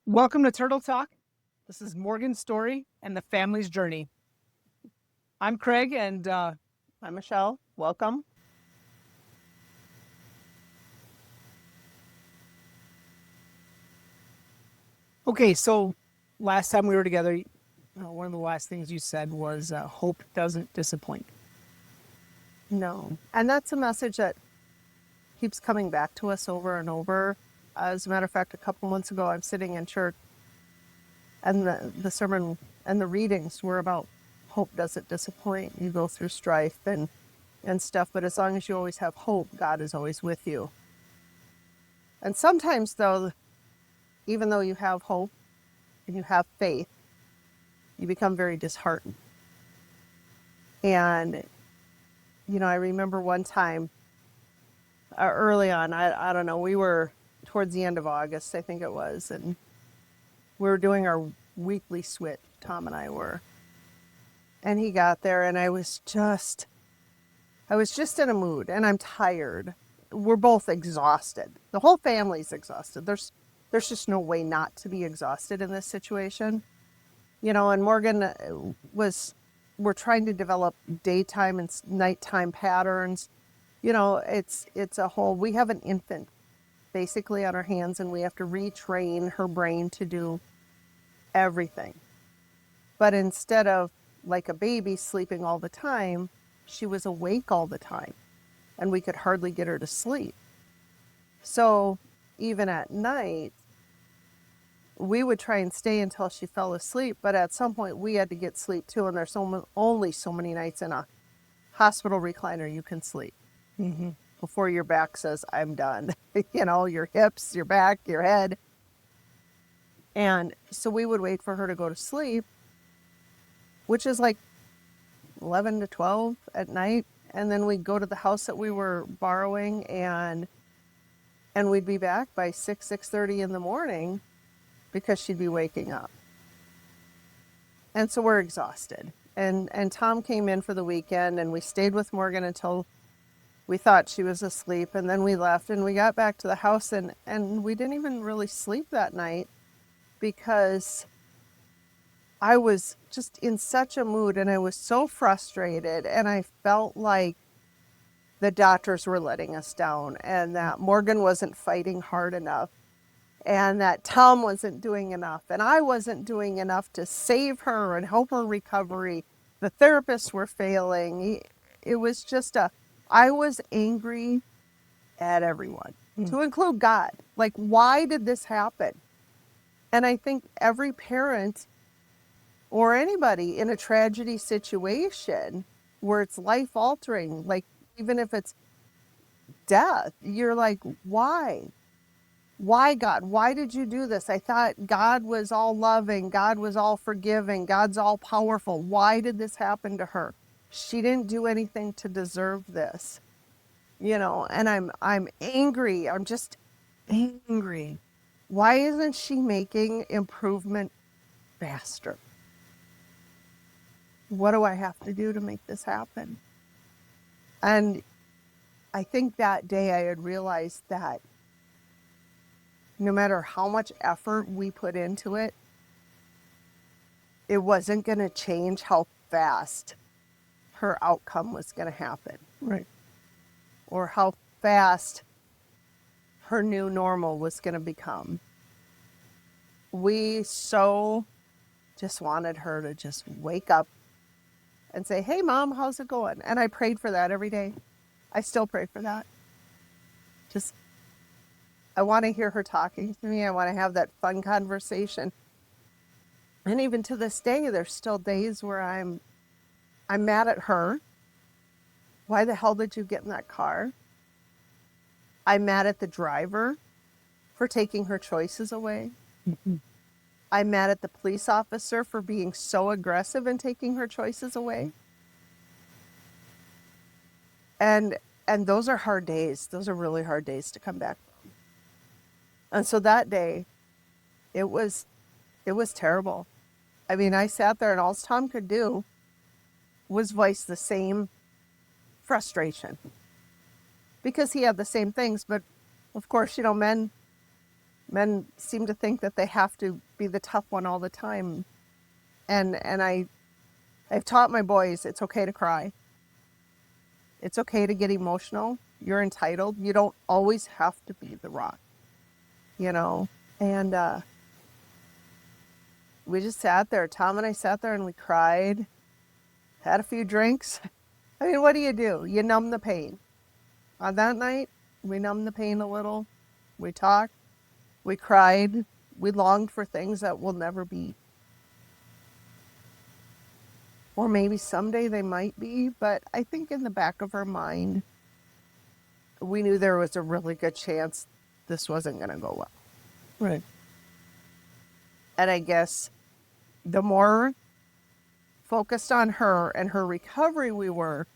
Welcome to Turtle Talk. This is Morgan's story and the family's journey. I'm Craig, and I'm Michelle. Welcome. okay, so last time we were together, one of the last things you said was hope doesn't disappoint. No. And that's a message that keeps coming back to us over and over. As a matter of fact, a couple months ago, I'm sitting in church and the sermon and the readings were about hope doesn't disappoint. You go through strife and stuff, but as long as you always have hope, God is always with you. And sometimes, though, even though you have hope and you have faith, you become very disheartened. And, I remember one time early on, I don't know, we were towards the end of August, I think it was, and we were doing our weekly switch, Tom and I were. And he got there, and I was just in a mood, and I'm tired. We're both exhausted. The whole family's exhausted. There's just no way not to be exhausted in this situation. And Morgan we're trying to develop daytime and nighttime patterns. It's a whole, we have an infant basically on our hands, and we have to retrain her brain to do everything. But instead of like a baby sleeping all the time, she was awake all the time, and we could hardly get her to sleep. So even at night, we would try and stay until she fell asleep, but at some point we had to get sleep too, and there's only so many nights in a hospital recliner you can sleep before your back says, I'm done. Your hips, your back, your head. And so we would wait for her to go to sleep, which is like 11 to 12 at night. And then we'd go to the house that we were borrowing, and we'd be back by 6:30 in the morning because she'd be waking up. And so we're exhausted. And Tom came in for the weekend, and we stayed with Morgan until we thought she was asleep. And then we left, and we got back to the house, and we didn't even really sleep that night because I was just in such a mood, and I was so frustrated, and I felt like the doctors were letting us down, and that Morgan wasn't fighting hard enough, and that Tom wasn't doing enough, and I wasn't doing enough to save her and help her recovery. The therapists were failing. It was just I was angry at everyone, to include God. Like, why did this happen? And I think every parent or anybody in a tragedy situation where it's life altering, like even if it's death, you're like, why? Why, God? Why did you do this? I thought God was all loving. God was all forgiving. God's all powerful. Why did this happen to her? She didn't do anything to deserve this. And I'm angry. I'm just angry. Why isn't she making improvement faster? What do I have to do to make this happen? And I think that day I had realized that no matter how much effort we put into it, it wasn't going to change how fast her outcome was going to happen. Right. Or how fast her new normal was going to become. We so just wanted her to just wake up and say, hey, Mom, how's it going? And I prayed for that every day. I still pray for that. I want to hear her talking to me. I want to have that fun conversation. And even to this day, there's still days where I'm mad at her. Why the hell did you get in that car? I'm mad at the driver for taking her choices away. I'm mad at the police officer for being so aggressive and taking her choices away. And those are hard days. Those are really hard days to come back from. And so that day, it was terrible. I mean, I sat there, and all Tom could do was voice the same frustration because he had the same things. But of course, men Men seem to think that they have to be the tough one all the time. And I've taught my boys it's okay to cry. It's okay to get emotional. You're entitled. You don't always have to be the rock, you know? And we just sat there. Tom and I sat there and we cried, had a few drinks. I mean, what do? You numb the pain. On that night, we numbed the pain a little. We talked. We cried. We longed for things that will never be. Or maybe someday they might be, but I think in the back of our mind, we knew there was a really good chance this wasn't going to go well. Right. And I guess the more focused on her and her recovery we were,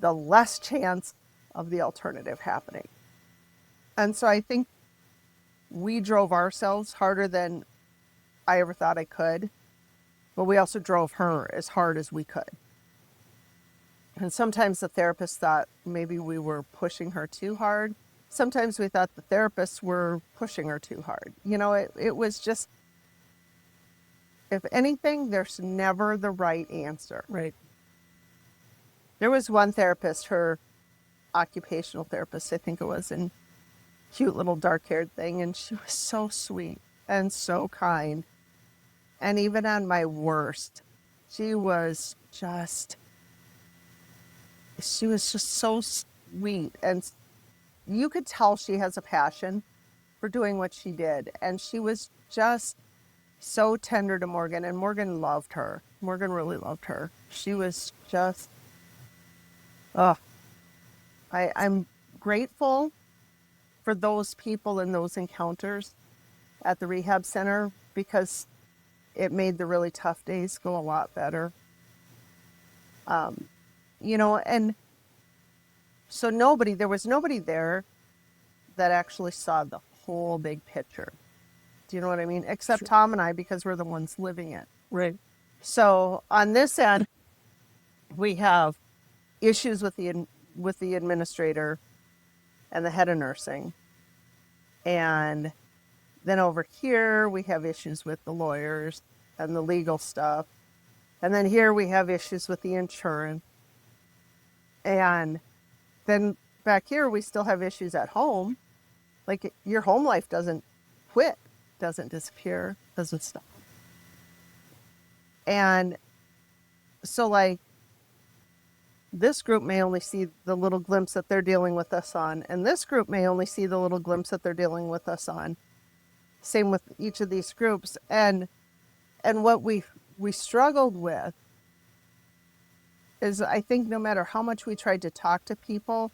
the less chance of the alternative happening. And so I think we drove ourselves harder than I ever thought I could, but we also drove her as hard as we could. And sometimes the therapist thought maybe we were pushing her too hard. Sometimes we thought the therapists were pushing her too hard. You know, it was just, if anything, there's never the right answer. Right. There was one therapist, her occupational therapist, I think it was, and cute little dark-haired thing, and she was so sweet and so kind. And even on my worst, she was just so sweet. And you could tell she has a passion for doing what she did. And she was just so tender to Morgan, and Morgan loved her. Morgan really loved her. She was just, I'm grateful for those people and those encounters at the rehab center, because it made the really tough days go a lot better. You know, and so there was nobody there that actually saw the whole big picture. Do you know what I mean? Except Sure. Tom and I, because we're the ones living it. Right. So on this end, we have issues with the administrator and the head of nursing. And then over here, we have issues with the lawyers and the legal stuff. And then here we have issues with the insurance. And then back here, we still have issues at home. Like, your home life doesn't quit, doesn't disappear, doesn't stop. And so, like, this group may only see the little glimpse that they're dealing with us on, and this group may only see the little glimpse that they're dealing with us on. Same with each of these groups. And what we struggled with is, I think no matter how much we tried to talk to people,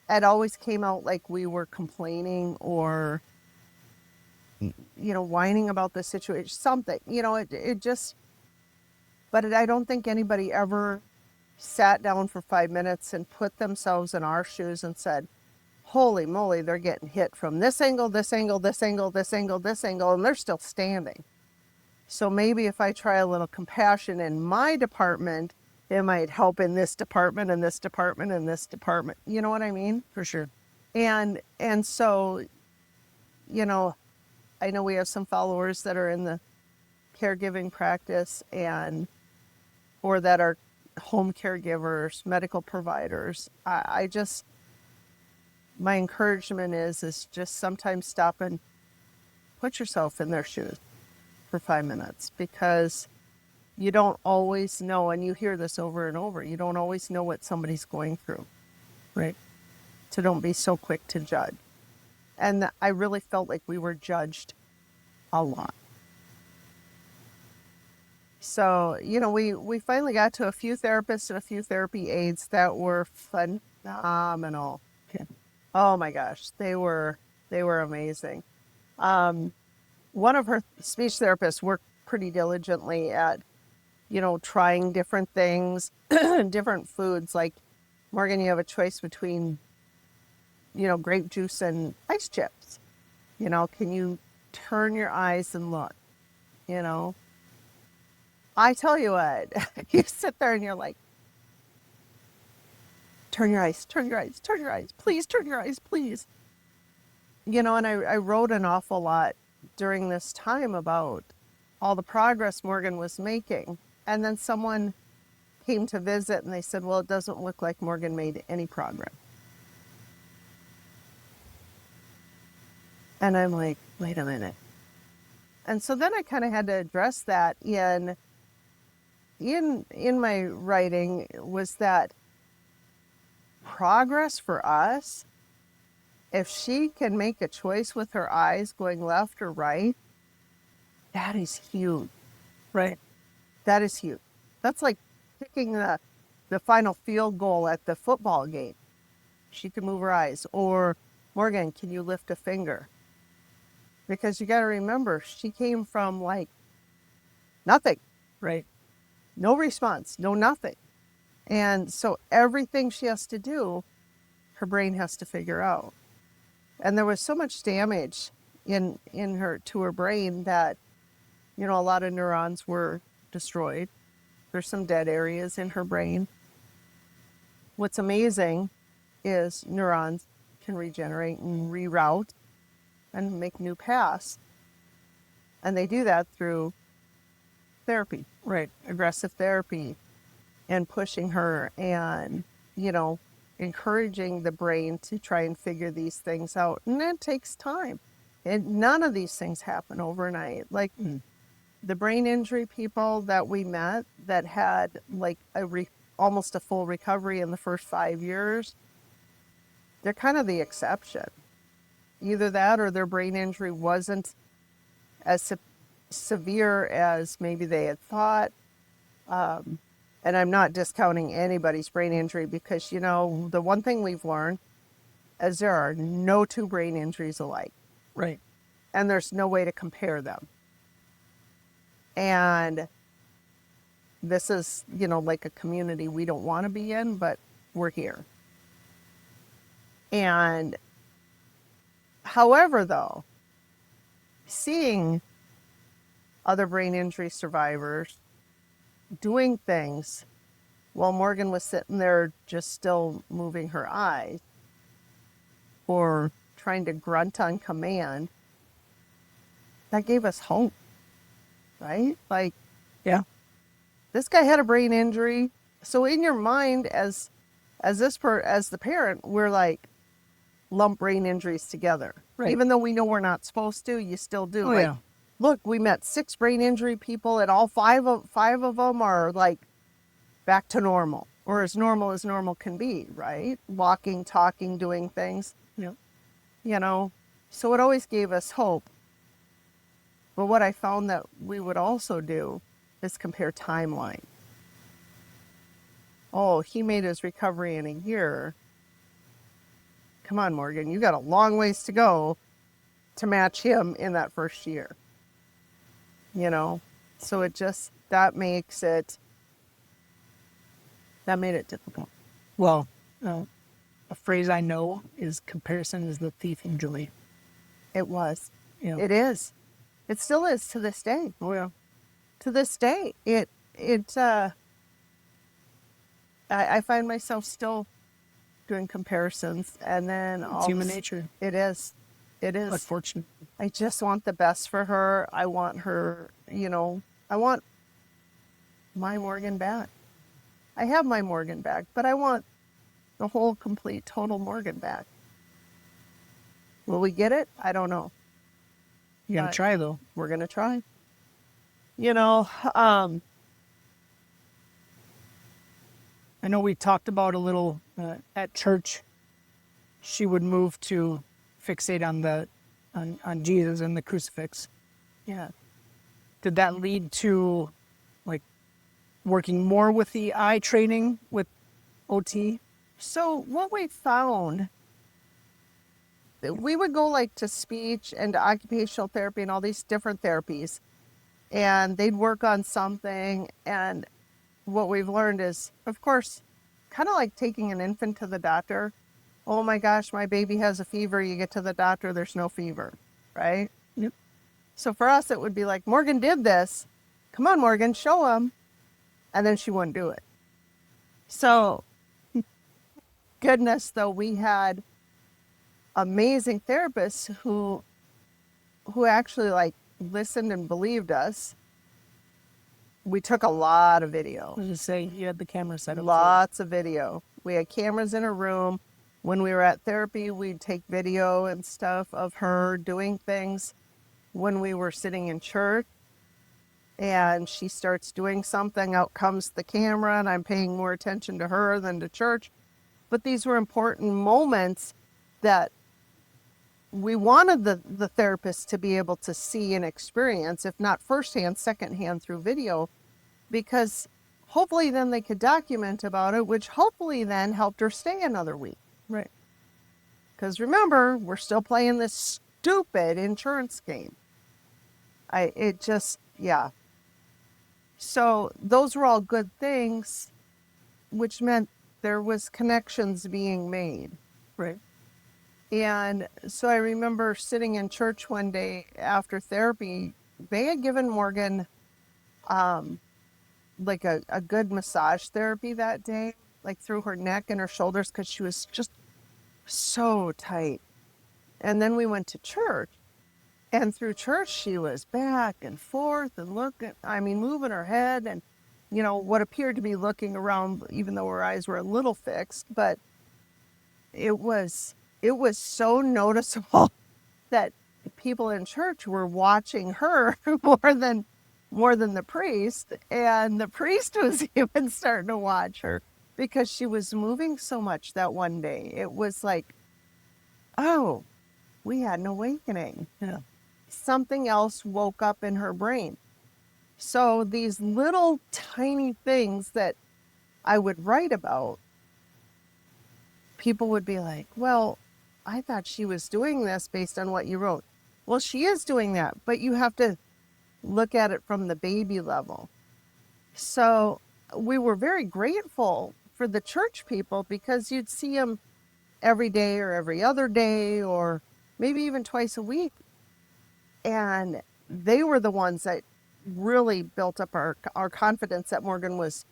it always came out like we were complaining or, you know, whining about the situation, something, you know, it just, but I don't think anybody ever sat down for 5 minutes and put themselves in our shoes and said, holy moly, they're getting hit from this angle, this angle, this angle, this angle, this angle, and they're still standing. So maybe if I try a little compassion in my department, it might help in this department and this department and this department. You know what I mean? For sure. And so, you know we have some followers that are in the caregiving practice or that are home caregivers, medical providers. I just, my encouragement is just sometimes stop and put yourself in their shoes for 5 minutes, because you don't always know, and you hear this over and over, you don't always know what somebody's going through. Right. So don't be so quick to judge. And I really felt like we were judged a lot. So, you know, we finally got to a few therapists and a few therapy aides that were phenomenal. Okay. Oh my gosh, they were amazing. One of her speech therapists worked pretty diligently at, you know, trying different things, different foods. Like, Morgan, you have a choice between, you know, grape juice and ice chips. You know, can you turn your eyes and look? You know, I tell you what, you sit there and you're like, turn your eyes, turn your eyes, turn your eyes, please turn your eyes, please. you know, and I wrote an awful lot during this time about all the progress Morgan was making. And then someone came to visit and they said, well, it doesn't look like Morgan made any progress. And I'm like, wait a minute. And so then I kind of had to address that in my writing, was that progress for us, if she can make a choice with her eyes going left or right, that is huge. Right. That is huge. That's like picking the final field goal at the football game. She can move her eyes. Or, Morgan, can you lift a finger? Because you got to remember, she came from like nothing. Right. No response, no nothing. And so everything she has to do, her brain has to figure out. And there was so much damage in her to her brain that, you know, a lot of neurons were destroyed. There's some dead areas in her brain. What's amazing is neurons can regenerate and reroute and make new paths. And they do that through therapy, Right. aggressive therapy, and pushing her and, you know, encouraging the brain to try and figure these things out. And it takes time. And none of these things happen overnight. Like the brain injury people that we met that had like almost a full recovery in the first 5 years, they're kind of the exception. Either that or their brain injury wasn't as severe as maybe they had thought. And I'm not discounting anybody's brain injury because, you know, the one thing we've learned is there are no two brain injuries alike. Right. And there's no way to compare them. And this is, you know, like a community we don't want to be in, but we're here. And however, though, seeing other brain injury survivors doing things while Morgan was sitting there just still moving her eyes or trying to grunt on command, that gave us hope, right? Like, Yeah. this guy had a brain injury. So in your mind, as the parent, we're like, lump brain injuries together. Right. Even though we know we're not supposed to, you still do. Oh, like, yeah. look, we met 6 brain injury people, and all five of them are like back to normal, or as normal can be, right? Walking, talking, doing things. Yeah. You know, so it always gave us hope. But what I found that we would also do is compare timeline. Oh, he made his recovery in a year. Come on, Morgan, you got a long ways to go to match him in that first year. You know, so that made it difficult. Well, a phrase I know is comparison is the thief in joy. It was. Yeah. It is. It still is to this day. Oh, yeah. To this day, I find myself still doing comparisons, and then It's human nature. It is. Unfortunate. I just want the best for her. I want her, you know, I want my Morgan back. I have my Morgan back, but I want the whole, complete, total Morgan back. Will we get it? I don't know. You gotta try, though. We're going to try. You know, I know we talked about a little at church. She would move to fixate on Jesus and the crucifix. Yeah. Did that lead to like working more with the eye training with OT? So what we found, we would go like to speech and to occupational therapy and all these different therapies, and they'd work on something. And what we've learned is, of course, kind of like taking an infant to the doctor. Oh my gosh, my baby has a fever. You get to the doctor, there's no fever, right? Yep. So for us, it would be like, Morgan did this. Come on, Morgan, show him. And then she wouldn't do it. So, goodness, though, we had amazing therapists who actually like listened and believed us. We took a lot of video. I was just say you had the camera set up. Lots of video. We had cameras in her room. When we were at therapy, we'd take video and stuff of her doing things. When we were sitting in church and she starts doing something, out comes the camera, and I'm paying more attention to her than to church. But these were important moments that we wanted the therapist to be able to see and experience, if not firsthand, secondhand through video, because hopefully then they could document about it, which hopefully then helped her stay another week. Right. Because remember, we're still playing this stupid insurance game. Yeah. So those were all good things, which meant there was connections being made. Right. And so I remember sitting in church one day after therapy. They had given Morgan like a good massage therapy that day, like through her neck and her shoulders, because she was just so tight. And then we went to church, and through church she was back and forth and moving her head and, what appeared to be looking around, even though her eyes were a little fixed. But it was so noticeable that people in church were watching her more than the priest, and the priest was even starting to watch her because she was moving so much that one day. It was like, oh, we had an awakening. Yeah. Something else woke up in her brain. So these little tiny things that I would write about, people would be like, well, I thought she was doing this based on what you wrote. Well, she is doing that, but you have to look at it from the baby level. So we were very grateful for the church people, because you'd see them every day or every other day or maybe even twice a week. And they were the ones that really built up our confidence that Morgan was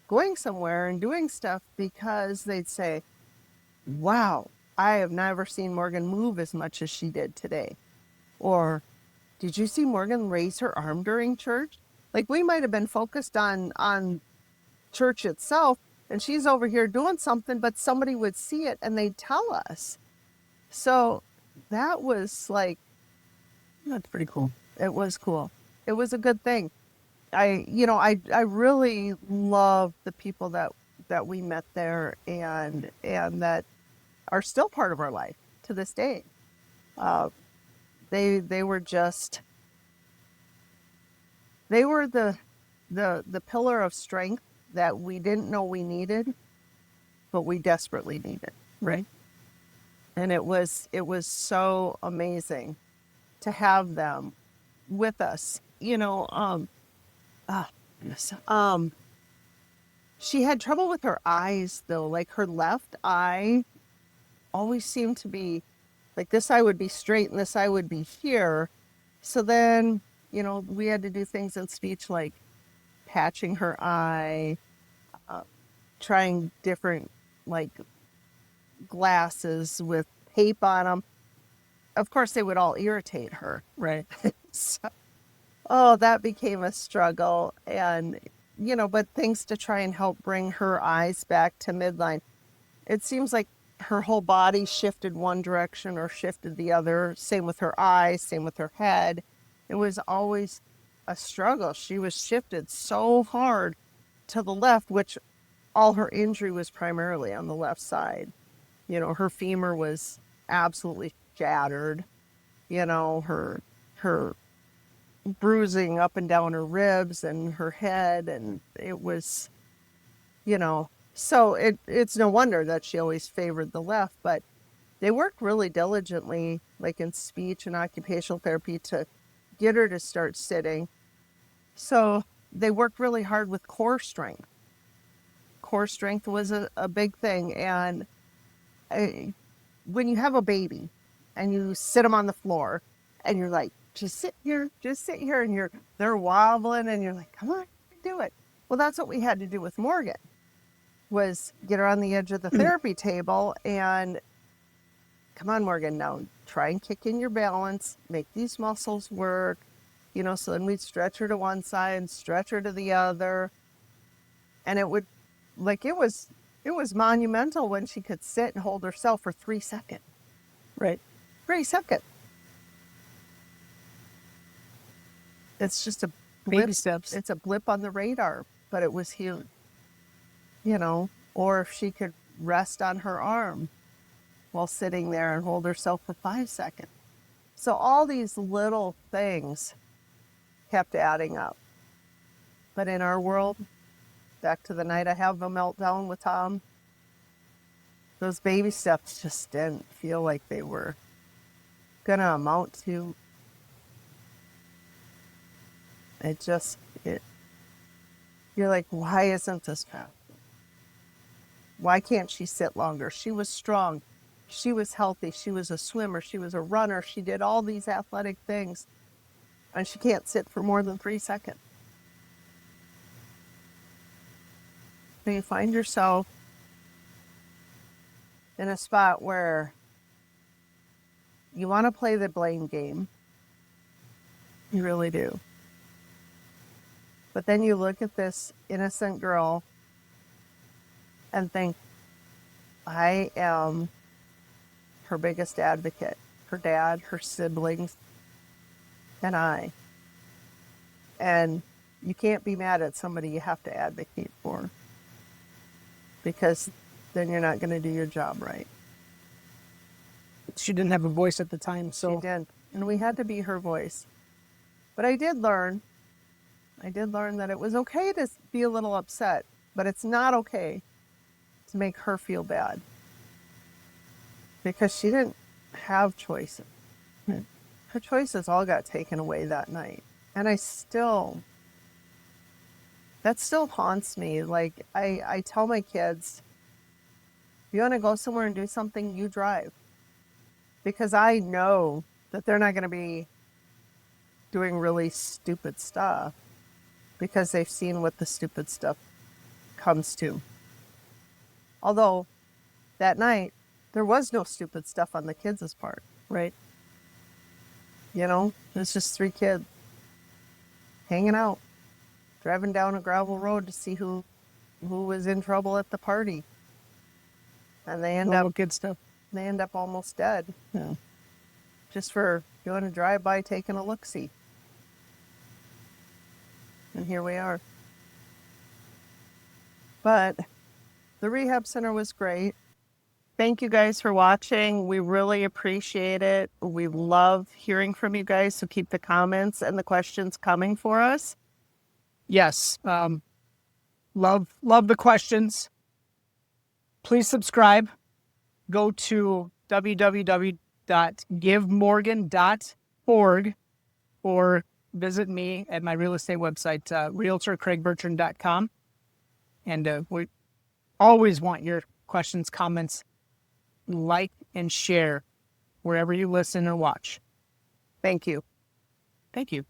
going somewhere and doing stuff, because they'd say, wow, I have never seen Morgan move as much as she did today. Or, did you see Morgan raise her arm during church? Like, we might have been focused on church itself, and she's over here doing something, but somebody would see it and they'd tell us. So that was like, That's pretty cool. it was cool. It was a good thing. I really love the people that we met there and that are still part of our life to this day. They were the pillar of strength that we didn't know we needed, but we desperately needed. Right. And it was so amazing to have them with us. She had trouble with her eyes though. Like, her left eye always seemed to be like, this eye would be straight and this eye would be here. So then, we had to do things in speech like patching her eye, trying different like glasses with tape on them. Of course, they would all irritate her. Right. So, that became a struggle. And, but things to try and help bring her eyes back to midline. It seems like her whole body shifted one direction or shifted the other. Same with her eyes, same with her head. It was always a struggle. She was shifted so hard to the left, which all her injury was primarily on the left side. Her femur was absolutely shattered. Her bruising up and down her ribs and her head, and it was, so it's no wonder that she always favored the left. But they worked really diligently, like in speech and occupational therapy, to get her to start sitting. So they worked really hard with core strength. Core strength was a big thing. And when you have a baby and you sit them on the floor and you're like, just sit here, and they're wobbling and you're like, come on, do it. Well, that's what we had to do with Morgan, was get her on the edge of the therapy table and come on, Morgan, now try and kick in your balance, make these muscles work, you know. So then we'd stretch her to one side, stretch her to the other. And it would, like, it was monumental when she could sit and hold herself for 3 seconds. Right. 3 seconds. It's just a blip. Baby steps. It's a blip on the radar, but it was huge. You know, or if she could rest on her arm while sitting there and hold herself for 5 seconds. So all these little things kept adding up. But in our world, back to the night I have a meltdown with Tom, those baby steps just didn't feel like they were going to amount to. You're like, why isn't this fast? Why can't she sit longer? She was strong. She was healthy. She was a swimmer. She was a runner. She did all these athletic things. And she can't sit for more than 3 seconds. So you find yourself in a spot where you want to play the blame game. You really do. But then you look at this innocent girl and think, I am her biggest advocate. Her dad, her siblings, and I. And you can't be mad at somebody you have to advocate for, because then you're not going to do your job right. She didn't have a voice at the time, so. She did. And we had to be her voice. But I did learn that it was okay to be a little upset, but it's not okay to make her feel bad, because she didn't have choices. Her choices all got taken away that night. And that still haunts me. Like, I tell my kids, if you want to go somewhere and do something, you drive. Because I know that they're not going to be doing really stupid stuff, because they've seen what the stupid stuff comes to. Although that night, there was no stupid stuff on the kids' part. Right. You know, it's just 3 kids hanging out, driving down a gravel road to see who was in trouble at the party. And they end Normal kid stuff. up almost dead. Yeah. Just for doing a drive-by, taking a look-see. And here we are. But the rehab center was great. Thank you guys for watching. We really appreciate it. We love hearing from you guys, so keep the comments and the questions coming for us. Yes. Love the questions. Please subscribe. Go to www.givemorgan.org or visit me at my real estate website, realtorcraigbertrand.com. And we always want your questions, comments, like, and share wherever you listen or watch. Thank you. Thank you.